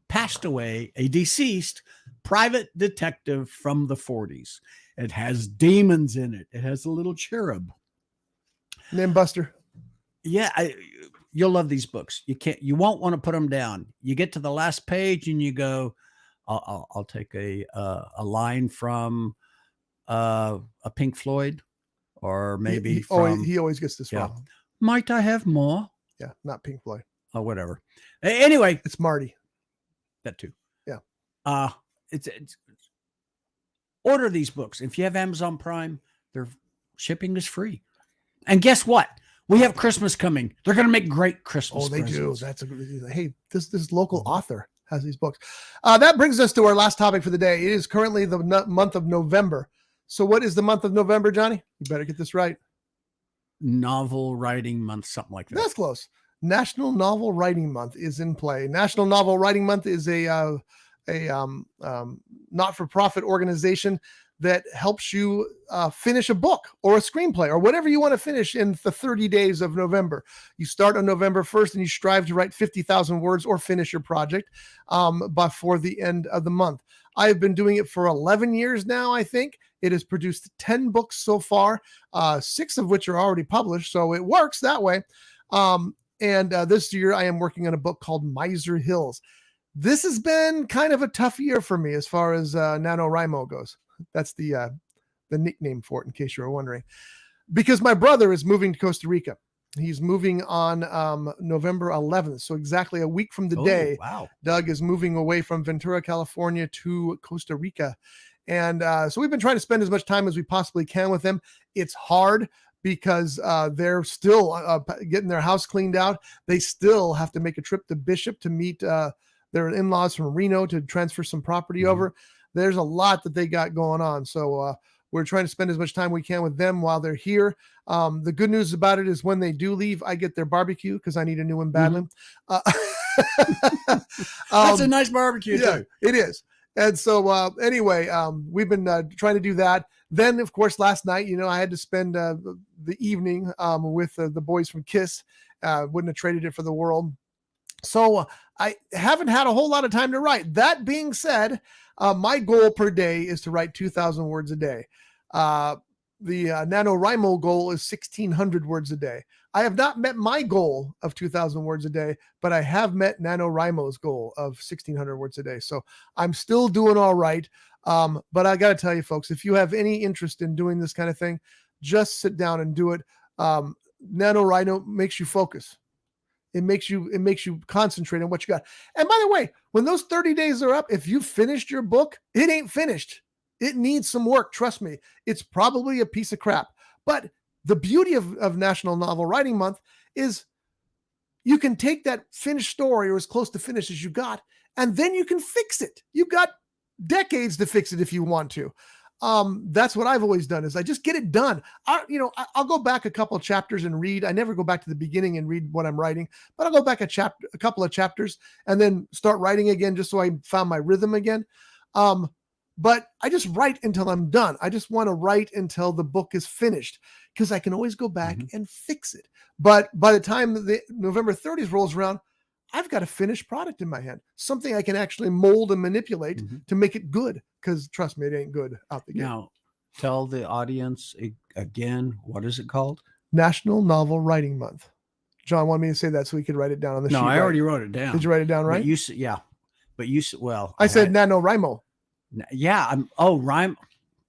deceased private detective from the 40s. It has demons in it. It has a little cherub named Buster. Yeah, you'll love these books. You won't want to put them down. You get to the last page and you go, I'll take a line from a Pink Floyd, or maybe he always gets this wrong. Might I have more? Yeah, not Pink Floyd. Oh, whatever. Anyway, it's Marty. That too. Yeah. It's order these books. If you have Amazon Prime, their shipping is free. And guess what? We have Christmas coming. They're going to make great Christmas presents. Do. That's hey, this local author has these books. That brings us to our last topic for the day. It is currently the month of November. So what is the month of November, Johnny? You better get this right. Novel writing month, something like that. That's close. National Novel Writing Month is in play. National Novel Writing Month is a not-for-profit organization that helps you finish a book or a screenplay or whatever you want to finish in the 30 days of November. You start on November 1st and you strive to write 50,000 words or finish your project before the end of the month. I have been doing it for 11 years now, I think. It has produced 10 books so far, 6 of which are already published, so it works that way. And this year I am working on a book called Miser Hills. This has been kind of a tough year for me as far as NaNoWriMo goes. That's the nickname for it, in case you were wondering. Because my brother is moving to Costa Rica. He's moving on November 11th. So exactly a week from today, wow. Doug is moving away from Ventura, California to Costa Rica. And so we've been trying to spend as much time as we possibly can with them. It's hard because they're still getting their house cleaned out. They still have to make a trip to Bishop to meet their in-laws from Reno to transfer some property over. There's a lot that they got going on. So we're trying to spend as much time we can with them while they're here. The good news about it is when they do leave, I get their barbecue because I need a new one badly. That's a nice barbecue too. It is. And so anyway, we've been trying to do that. Then, of course, last night, I had to spend the evening with the boys from KISS. Wouldn't have traded it for the world. So I haven't had a whole lot of time to write. That being said, my goal per day is to write 2,000 words a day. The NaNoWriMo goal is 1,600 words a day. I have not met my goal of 2,000 words a day, but I have met NaNoWriMo's goal of 1,600 words a day. So I'm still doing all right. But I got to tell you, folks, if you have any interest in doing this kind of thing, just sit down and do it. NaNoWriMo makes you focus. It makes you concentrate on what you got. And by the way, when those 30 days are up, if you finished your book, it ain't finished. It needs some work. Trust me. It's probably a piece of crap. But the beauty of National Novel Writing Month is you can take that finished story or as close to finish as you got, and then you can fix it. You've got decades to fix it if you want to. That's what I've always done is I just get it done. I'll go back a couple of chapters and read. I never go back to the beginning and read what I'm writing, but I'll go back a couple of chapters and then start writing again, just so I found my rhythm again. But I just write until I'm done. I just want to write until the book is finished because I can always go back and fix it. But by the time the November 30th rolls around, I've got a finished product in my hand, something I can actually mold and manipulate to make it good. Because trust me, it ain't good out the gate. Now, tell the audience again, what is it called? National Novel Writing Month. John wanted me to say that so we could write it down on the sheet. No, I already wrote it down. Did you write it down right? Well, I said NaNoWriMo. Yeah. Rhyme.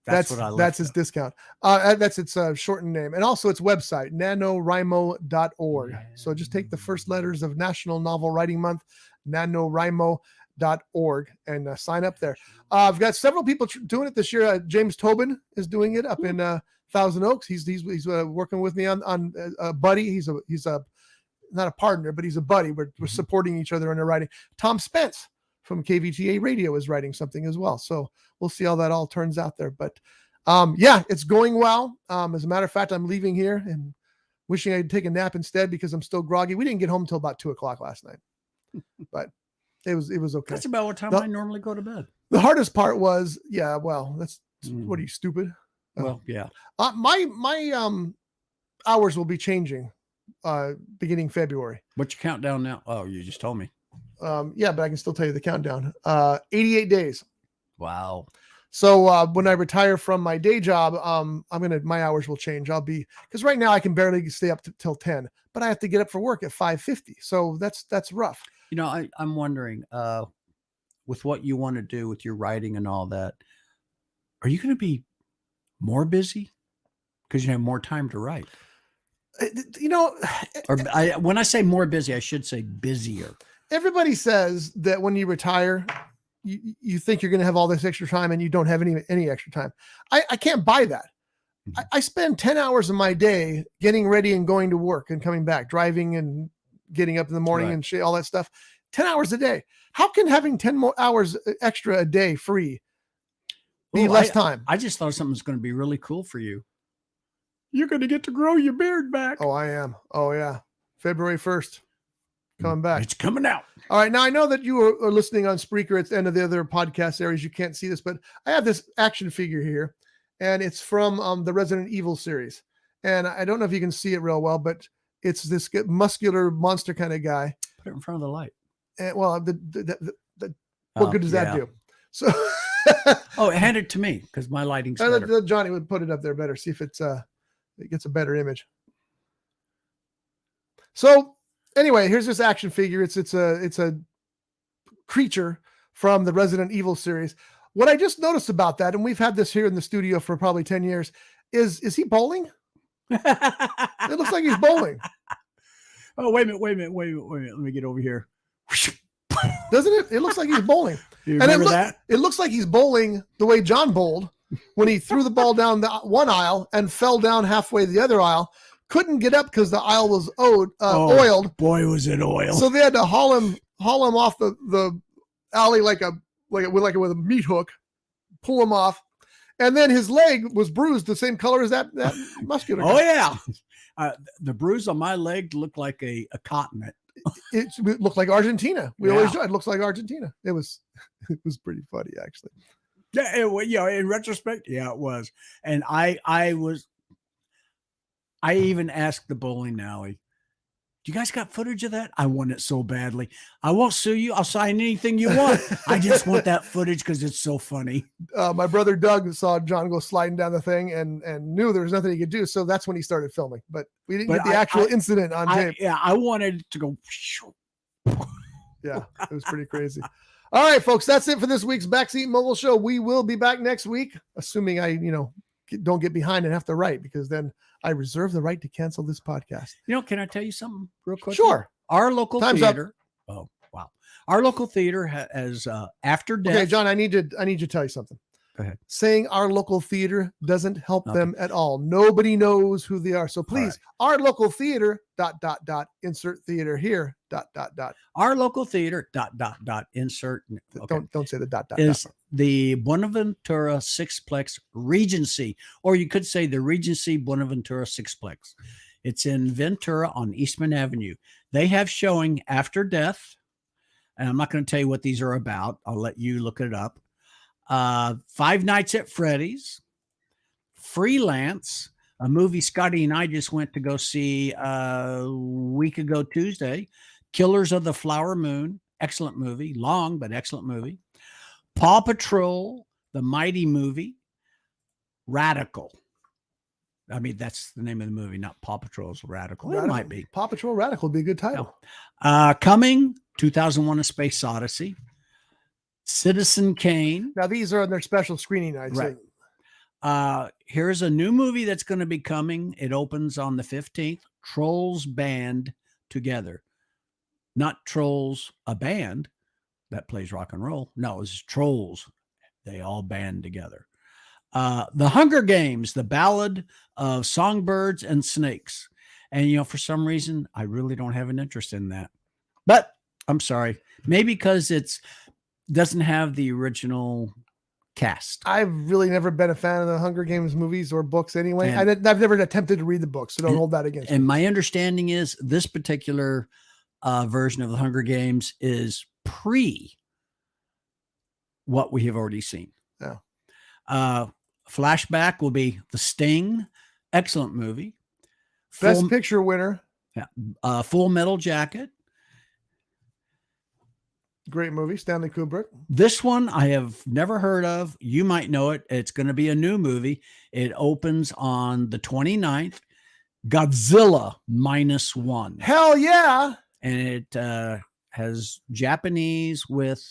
That's what I left. That's his discount. That's its shortened name. And also its website, nanowrimo.org. So just take the first letters of National Novel Writing Month, nanowrimo.org, and sign up there. I've got several people doing it this year. James Tobin is doing it up in Thousand Oaks. He's working with me on a buddy. He's not a partner, but he's a buddy. We're supporting each other in our writing. Tom Spence from KVTA Radio is writing something as well. So we'll see how that all turns out there. But it's going well. As a matter of fact, I'm leaving here and wishing I'd take a nap instead because I'm still groggy. We didn't get home until about 2:00 last night, but it was okay. That's about what time I normally go to bed. The hardest part was, that's what are you, stupid? Well, yeah. My hours will be changing beginning February. What's your countdown now? Oh, you just told me. But I can still tell you the countdown. 88 days. Wow. So when I retire from my day job, my hours will change. Because right now I can barely stay up till 10, but I have to get up for work at 5:50. So that's rough. I'm wondering, with what you want to do with your writing and all that, are you going to be more busy because you have more time to write? When I say more busy, I should say busier. Everybody says that when you retire, you think you're going to have all this extra time and you don't have any extra time. I can't buy that. I spend 10 hours of my day getting ready and going to work and coming back, driving and getting up in the morning and all that stuff. 10 hours a day. How can having 10 more hours extra a day free be less time. I just thought something was going to be really cool for you. You're going to get to grow your beard back. Oh, I am. Oh, yeah. February 1st. Coming back. It's coming out. All right. Now, I know that you are listening on Spreaker at the end of the other podcast areas. You can't see this, but I have this action figure here, and it's from the Resident Evil series. And I don't know if you can see it real well, but it's this muscular monster kind of guy. Put it in front of the light. And, well, what good does that do? So, hand it to me because my lighting's better. Johnny would put it up there better. See if it gets a better image. So anyway, here's this action figure. It's a creature from the Resident Evil series. What I just noticed about that, and we've had this here in the studio for probably 10 years, is he bowling? It looks like he's bowling. Oh, wait a minute. Let me get over here. Doesn't it? It looks like he's bowling. Do you remember that? It looks like he's bowling the way John bowled when he threw the ball down the one aisle and fell down halfway the other aisle. Couldn't get up because the aisle was oiled. Boy, was it oil! So they had to haul him off the alley like with a meat hook, pull him off, and then his leg was bruised the same color as that muscular guy. Oh yeah, the bruise on my leg looked like a continent. It looked like Argentina. We always do. It looks like Argentina. It was pretty funny actually. Yeah, in retrospect, yeah, it was. And I even asked the bowling alley, "Do you guys got footage of that? I want it so badly. I won't sue you. I'll sign anything you want. I just want that footage because it's so funny." My brother Doug saw John go sliding down the thing and knew there was nothing he could do, so that's when he started filming. But we didn't get the actual incident on tape. I wanted to go. Yeah, it was pretty crazy. All right, folks, that's it for this week's Backseat Mogul Show. We will be back next week, assuming I, don't get behind and have to write, because then I reserve the right to cancel this podcast. Can I tell you something real quick? Sure. Our local Time's theater. Up. Oh, wow. Our local theater has After Death. Okay, John, I need to tell you something. Go ahead. Saying our local theater doesn't help them at all. Nobody knows who they are. So please, our local theater, ... insert theater here, ... Our local theater, ... insert. Okay. Don't say the ... Is the Buenaventura Sixplex Regency, or you could say the Regency Buenaventura Sixplex. It's in Ventura on Eastman Avenue. They have showing After Death, and I'm not going to tell you what these are about. I'll let you look it up. Five Nights at Freddy's, Freelance, a movie Scotty and I just went to go see a week ago Tuesday, Killers of the Flower Moon, excellent movie, long but excellent movie. Paw Patrol, the Mighty Movie, Radical. I mean, that's the name of the movie, not Paw Patrol's Radical. It might be. Paw Patrol Radical would be a good title. No. Coming, 2001: A Space Odyssey. Citizen Kane. Now, these are on their special screening nights. Right. Here's a new movie that's going to be coming. It opens on the 15th. Trolls Band Together. Not Trolls, a band that plays rock and roll. No, it's Trolls. They all band together. The Hunger Games, the Ballad of Songbirds and Snakes. And, for some reason, I really don't have an interest in that. But I'm sorry. Maybe because it's doesn't have the original cast. I've really never been a fan of the Hunger Games movies or books anyway. I've never attempted to read the books, so don't hold that against me. And my understanding is this particular version of the Hunger Games is pre what we have already seen. Yeah. Flashback will be The Sting. Excellent movie. Best Picture winner. Yeah. Full Metal Jacket. Great movie, Stanley Kubrick. This one I have never heard of. You might know it. It's going to be a new movie. It opens on the 29th. Godzilla -1. Hell yeah. And it has Japanese with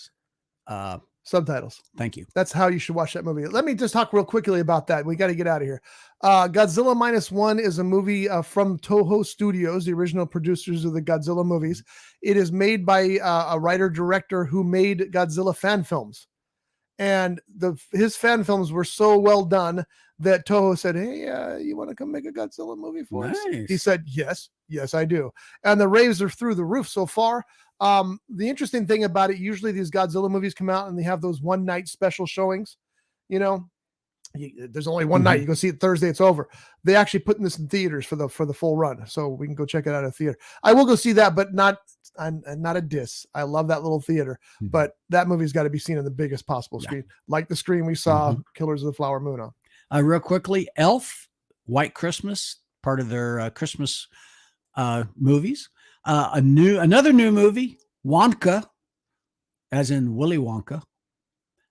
subtitles. Thank you. That's how you should watch that movie. Let me just talk real quickly about that. We got to get out of here. Godzilla -1 is a movie from Toho Studios, the original producers of the Godzilla movies. It is made by a writer-director who made Godzilla fan films. And his fan films were so well done that Toho said, "Hey, you want to come make a Godzilla movie for us?" He said, yes, I do. And the raves are through the roof so far. The interesting thing about it, usually these Godzilla movies come out and they have those one-night special showings. you know, there's only one night. You go see it Thursday, it's over. They actually putting this in theaters for the full run, so we can go check it out at a theater. I will go see that, but not a diss. I love that little theater, but that movie's got to be seen on the biggest possible screen, like the screen we saw Killers of the Flower Moon on. Real quickly, Elf, White Christmas, part of their Christmas movies. Another new movie, Wonka, as in Willy Wonka.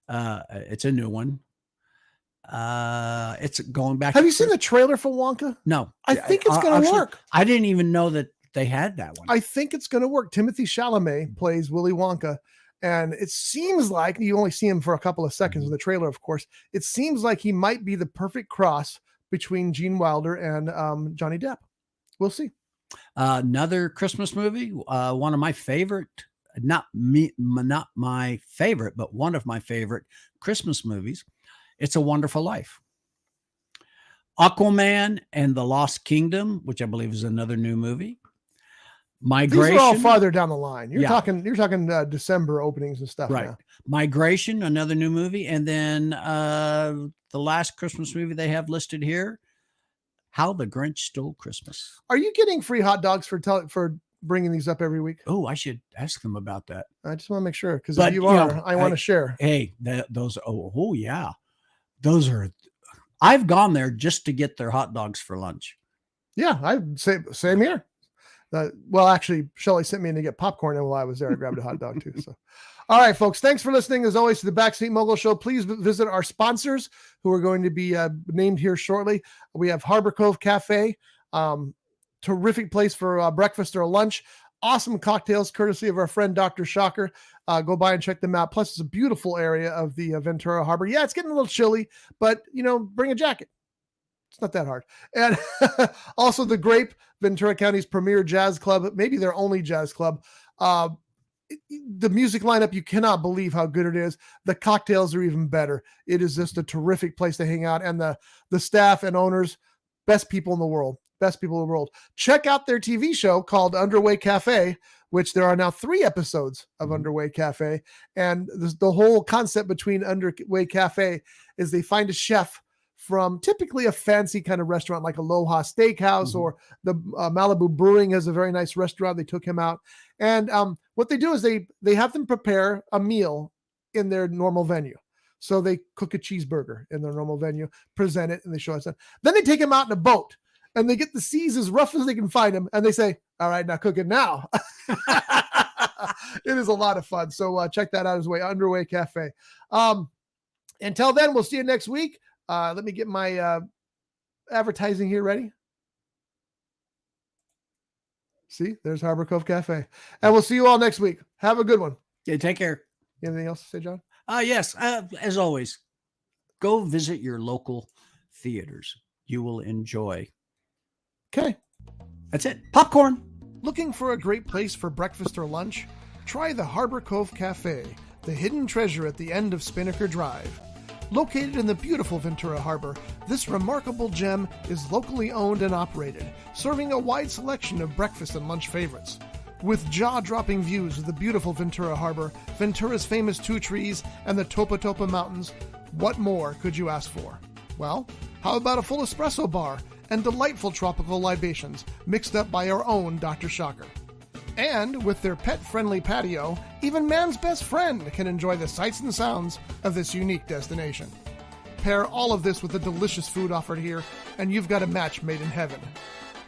It's a new one. It's going back. Have you seen the trailer for Wonka? No. I think it's going to work. I didn't even know that they had that one. I think it's going to work. Timothy Chalamet plays Willy Wonka, and it seems like, you only see him for a couple of seconds in the trailer, of course. It seems like he might be the perfect cross between Gene Wilder and Johnny Depp. We'll see. Another Christmas movie, one of my favorite, not my favorite, but one of my favorite Christmas movies. It's a Wonderful Life. Aquaman and the Lost Kingdom, which I believe is another new movie. Migration. These are all farther down the line. You're talking December openings and stuff. Right. Now. Migration, another new movie. And then the last Christmas movie they have listed here, How the Grinch Stole Christmas. Are you getting free hot dogs for bringing these up every week? Oh, I should ask them about that. I just want to make sure, because if you are, I want to share. Hey, those. Oh yeah, those are. I've gone there just to get their hot dogs for lunch. Yeah, same here. Well, actually, Shelley sent me in to get popcorn, and while I was there, I grabbed a hot dog too. So, all right, folks, thanks for listening as always to the Backseat Mogul Show. Please visit our sponsors who are going to be named here shortly. We have Harbor Cove Cafe, terrific place for breakfast or lunch. Awesome cocktails, courtesy of our friend Dr. Shocker. Go by and check them out. Plus, it's a beautiful area of the Ventura Harbor. Yeah, it's getting a little chilly, but bring a jacket. It's not that hard. And also the Grape, Ventura County's premier jazz club, maybe their only jazz club. The music lineup, you cannot believe how good it is. The cocktails are even better. It is just a terrific place to hang out. And the staff and owners, best people in the world. Best people in the world. Check out their TV show called Underway Cafe, which there are now 3 episodes of Underway Cafe. And the whole concept between Underway Cafe is they find a chef from typically a fancy kind of restaurant like Aloha Steakhouse or the Malibu Brewing has a very nice restaurant. They took him out. And what they do is they have them prepare a meal in their normal venue. So they cook a cheeseburger in their normal venue, present it, and they show us that. Then they take him out in a boat. And they get the seas as rough as they can find them. And they say, all right, now cook it now. It is a lot of fun. So check that out as well. Underway Cafe. Until then, we'll see you next week. Let me get my advertising here ready. See, there's Harbor Cove Cafe. And we'll see you all next week. Have a good one. Yeah, take care. Anything else to say, John? Yes. As always, go visit your local theaters. You will enjoy. Okay. That's it. Popcorn. Looking for a great place for breakfast or lunch? Try the Harbor Cove Cafe, the hidden treasure at the end of Spinnaker Drive. Located in the beautiful Ventura Harbor, this remarkable gem is locally owned and operated, serving a wide selection of breakfast and lunch favorites. With jaw-dropping views of the beautiful Ventura Harbor, Ventura's famous 2 trees, and the Topa Topa Mountains, what more could you ask for? Well, how about a full espresso bar and delightful tropical libations mixed up by our own Dr. Shocker? And with their pet-friendly patio, even man's best friend can enjoy the sights and sounds of this unique destination. Pair all of this with the delicious food offered here, and you've got a match made in heaven.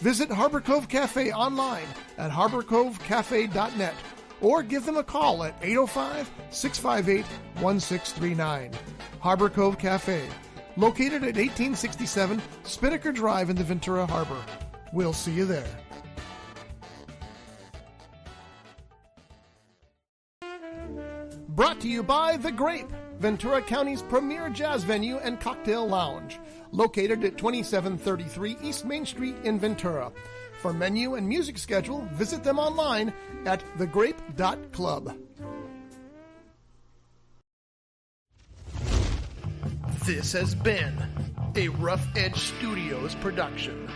Visit Harbor Cove Cafe online at harborcovecafe.net or give them a call at 805-658-1639. Harbor Cove Cafe, located at 1867 Spinnaker Drive in the Ventura Harbor. We'll see you there. Brought to you by The Grape, Ventura County's premier jazz venue and cocktail lounge, located at 2733 East Main Street in Ventura. For menu and music schedule, visit them online at thegrape.club. This has been a Rough Edge Studios production.